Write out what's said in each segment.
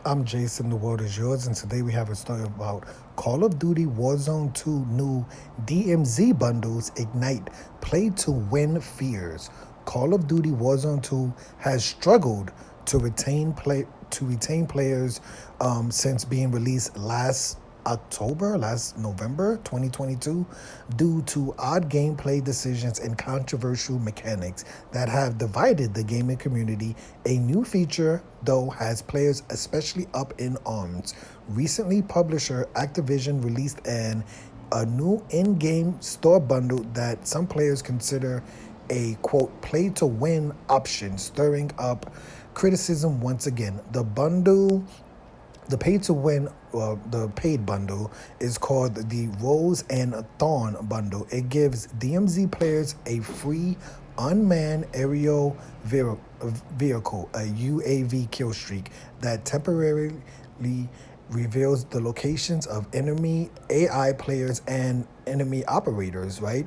I'm Jason, the world is yours, and today we have a story about Call of Duty Warzone 2 new DMZ bundles ignite play to win fears. Call of Duty Warzone 2 has struggled to retain players since being released last November 2022, due to odd gameplay decisions and controversial mechanics that have divided the gaming community. A new feature, though, has players especially up in arms. Recently, publisher Activision released a new in-game store bundle that some players consider a quote play to win option, stirring up criticism once again. The pay to win, the paid bundle, is called the Roze and Thorn bundle. It gives DMZ players a free unmanned aerial vehicle, a UAV kill streak, that temporarily reveals the locations of enemy AI players and enemy operators, right?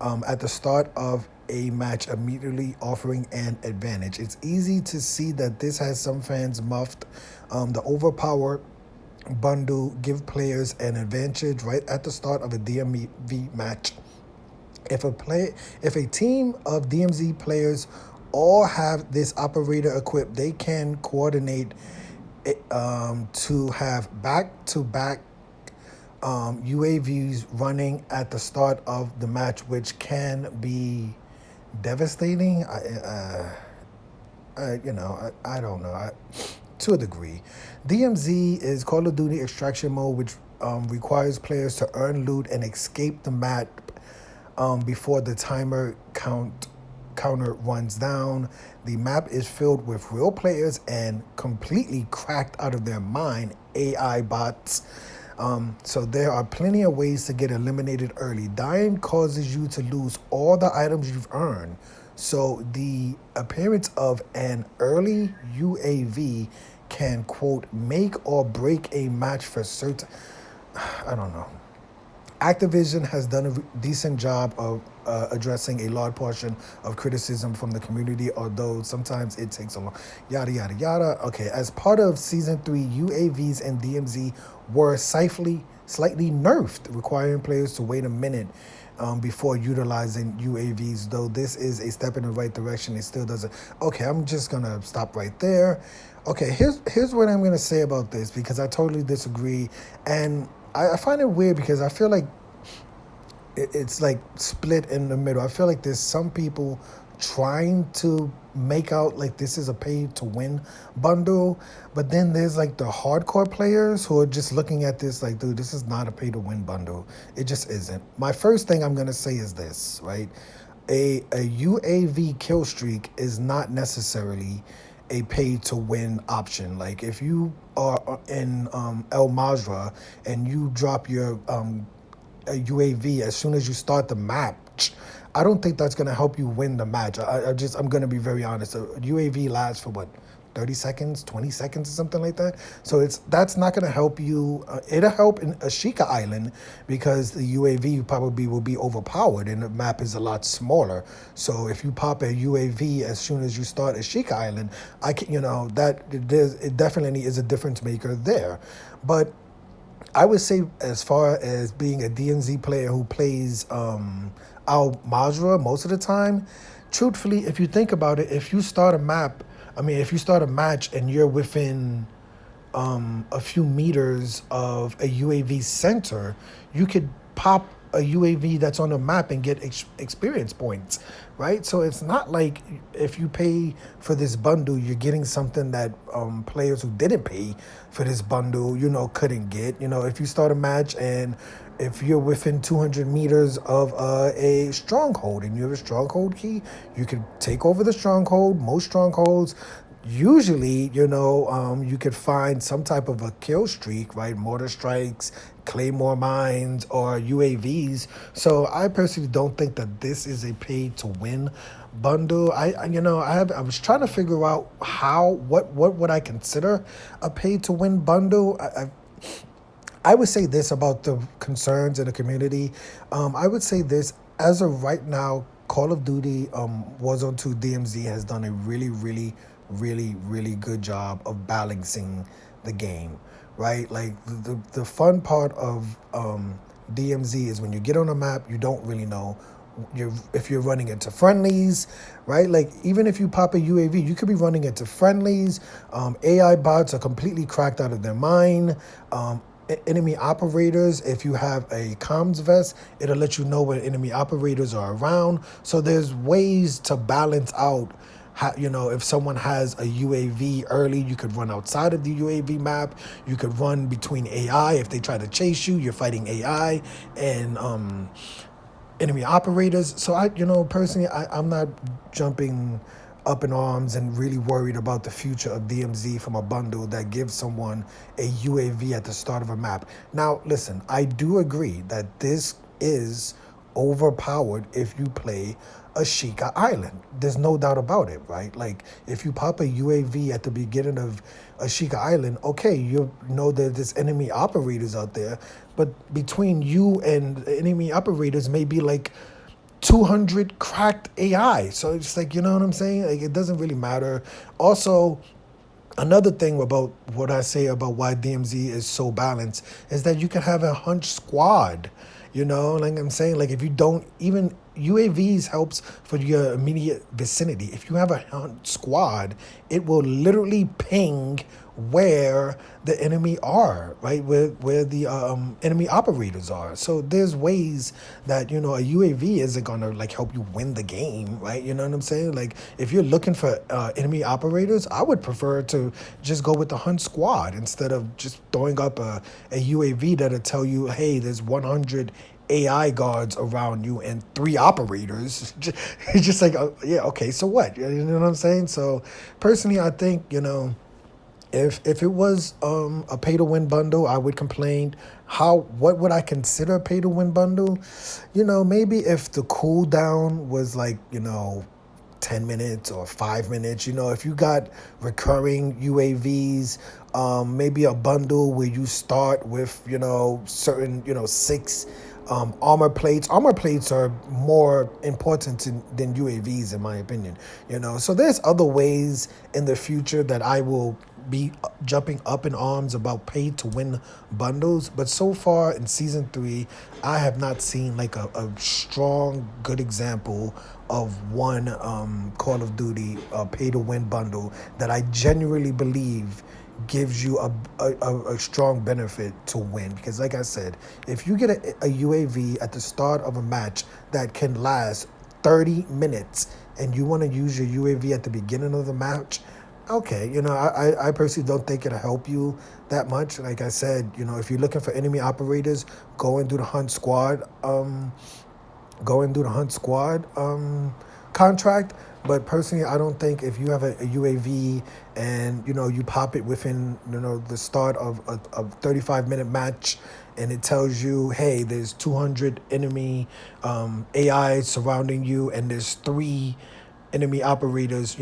At the start of a match, immediately offering an advantage. It's easy to see that this has some fans muffed. The overpowered bundle give players an advantage right at the start of a DMV match. If a team of DMZ players all have this operator equipped, they can coordinate to have back-to-back UAVs running at the start of the match, which can be devastating. I don't know. To a degree, DMZ is Call of Duty Extraction Mode, which requires players to earn loot and escape the map before the counter runs down. The map is filled with real players and completely cracked out of their mind AI bots. So there are plenty of ways to get eliminated early. Dying causes you to lose all the items you've earned. So the appearance of an early UAV can, quote, make or break a match for certain. I don't know. Activision has done a decent job of addressing a large portion of criticism from the community, although sometimes it takes a long yada yada yada. Okay, as part of season 3, UAVs and DMZ were slightly nerfed, requiring players to wait a minute before utilizing UAVs. Though this is a step in the right direction, it still doesn't. Okay, I'm just gonna stop right there. Okay, here's what I'm gonna say about this, because I totally disagree, and I find it weird because I feel like it's like split in the middle. I feel like there's some people trying to make out like this is a pay to win bundle, but then there's like the hardcore players who are just looking at this like, dude, this is not a pay to win bundle. It just isn't. My first thing I'm gonna say is this, right? A UAV kill streak is not necessarily a pay to win option. Like if you are in El Mazra and you drop your a UAV as soon as you start the match, I don't think that's gonna help you win the match. I'm gonna be very honest. A UAV lasts for what, 30 seconds, 20 seconds, or something like that. So that's not gonna help you. It'll help in Ashika Island because the UAV probably will be overpowered and the map is a lot smaller. So if you pop a UAV as soon as you start Ashika Island, it definitely is a difference maker there. But I would say, as far as being a DMZ player who plays Al Mazra most of the time, truthfully, if you think about it, if you start a match and you're within a few meters of a UAV center, you could pop a UAV that's on the map and get experience points, right? So it's not like if you pay for this bundle, you're getting something that players who didn't pay for this bundle, couldn't get. If you start a match and if you're within 200 meters of a stronghold and you have a stronghold key, you can take over the stronghold. Most strongholds, usually, you could find some type of a kill streak, right? Mortar strikes, claymore mines, or UAVs. So I personally don't think that this is a pay to win bundle. I was trying to figure out what would I consider a pay to win bundle. I would say this about the concerns in the community. I would say this, as of right now, Call of Duty Warzone 2 DMZ has done a really, really really, really good job of balancing the game, right? Like the fun part of DMZ is when you get on a map, you don't really know if you're running into friendlies, right? Like even if you pop a UAV, you could be running into friendlies. AI bots are completely cracked out of their mind. Enemy operators, if you have a comms vest, it'll let you know when enemy operators are around. So there's ways to balance out if someone has a UAV early, you could run outside of the UAV map. You could run between AI. If they try to chase you, you're fighting AI and enemy operators. So personally, I'm not jumping up in arms and really worried about the future of DMZ from a bundle that gives someone a UAV at the start of a map. Now, listen, I do agree that this is overpowered if you play Ashika Island. There's no doubt about it, right? Like if you pop a UAV at the beginning of Ashika Island, okay, you know that there's enemy operators out there, but between you and enemy operators may be like 200 cracked AI. So it's like, you know what I'm saying? Like it doesn't really matter. Also, another thing about what I say about why DMZ is so balanced is that you can have a hunch squad. Like I'm saying, like if you don't even UAVs helps for your immediate vicinity. If you have a hunt squad, it will literally ping where the enemy are, right? Where the enemy operators are. So there's ways that, a UAV isn't gonna like help you win the game, right? You know what I'm saying? Like if you're looking for enemy operators, I would prefer to just go with the hunt squad instead of just throwing up a UAV that'll tell you, hey, there's 100 AI guards around you and 3 operators. It's just like, yeah, okay, so what? You know what I'm saying? So personally, I think, if it was a pay to win bundle, I would complain. What would I consider a pay to win bundle? Maybe if the cooldown was like 10 minutes or 5 minutes, if you got recurring UAVs, maybe a bundle where you start with certain 6 armor plates. Armor plates are more important than UAVs, in my opinion. So there's other ways in the future that I will be jumping up in arms about pay to win bundles. But so far in season 3, I have not seen like a strong, good example of one Call of Duty pay to win bundle that I genuinely believe gives you a strong benefit to win. Because like I said, if you get a UAV at the start of a match that can last 30 minutes and you want to use your UAV at the beginning of the match, okay, I personally don't think it'll help you that much. Like I said, if you're looking for enemy operators, go and do the hunt squad contract. But personally, I don't think if you have a UAV and you pop it within the start of a 35-minute match, and it tells you, hey, there's 200 enemy AI surrounding you, and there's 3 enemy operators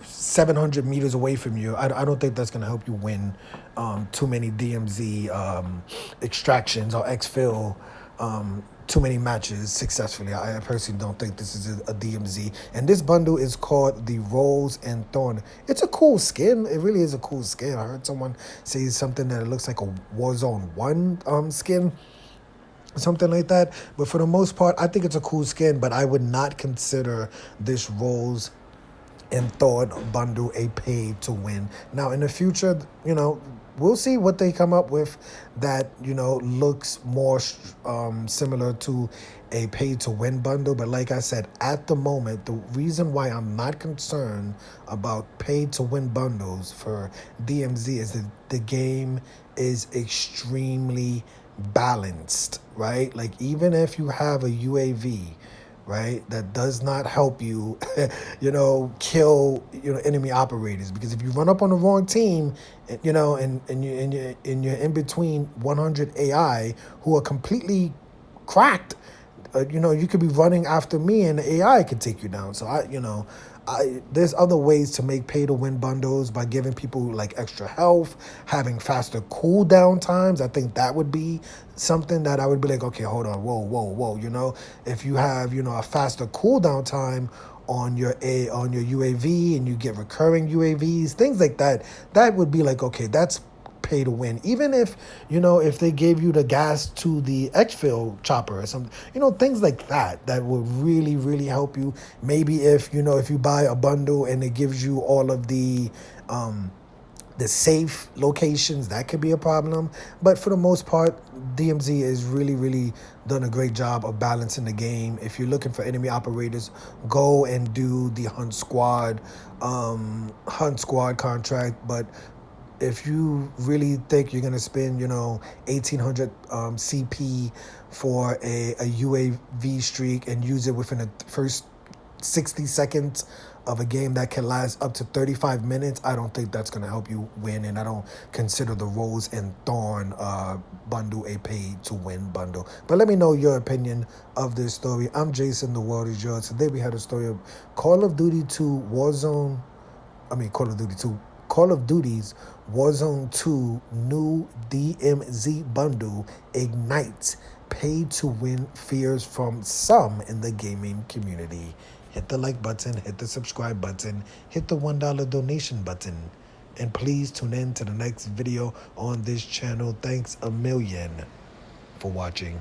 700 meters away from you, I don't think that's going to help you win too many DMZ extractions or exfil too many matches successfully. I personally don't think this is a DMZ. And this bundle is called the Roze and Thorn. It's a cool skin. It really is a cool skin. I heard someone say something that it looks like a Warzone 1 skin, something like that. But for the most part, I think it's a cool skin, but I would not consider this Roze and Thorn bundle a pay to win. Now in the future, we'll see what they come up with that looks more similar to a pay to win bundle. But like I said, at the moment, the reason why I'm not concerned about pay to win bundles for DMZ is that the game is extremely balanced, right? Like even if you have a UAV, right, that does not help you, kill, enemy operators. Because if you run up on the wrong team, and you're in between 100 AI who are completely cracked, you could be running after me and the AI could take you down. So there's other ways to make pay to win bundles by giving people like extra health, having faster cooldown times. I think that would be something that I would be like, okay, hold on, whoa. If you have, a faster cooldown time on your UAV, and you get recurring UAVs, things like that. That would be like, okay, that's pay to win. Even if, if they gave you the gas to the exfil chopper or something, things like that, that would really, really help you. Maybe if you buy a bundle and it gives you all of the safe locations, that could be a problem. But for the most part, DMZ has really, really done a great job of balancing the game. If you're looking for enemy operators, go and do the Hunt Squad contract. But if you really think you're gonna spend, 1,800 CP for a UAV streak and use it within the first 60 seconds of a game that can last up to 35 minutes, I don't think that's gonna help you win. And I don't consider the Roze and Thorn bundle a pay-to-win bundle. But let me know your opinion of this story. I'm Jason, the world is yours. Today we had a story of Call of Duty 2 Warzone. Call of Duty's Warzone 2 new DMZ bundle ignites pay-to-win fears from some in the gaming community. Hit the like button, hit the subscribe button, hit the $1 donation button, and please tune in to the next video on this channel. Thanks a million for watching.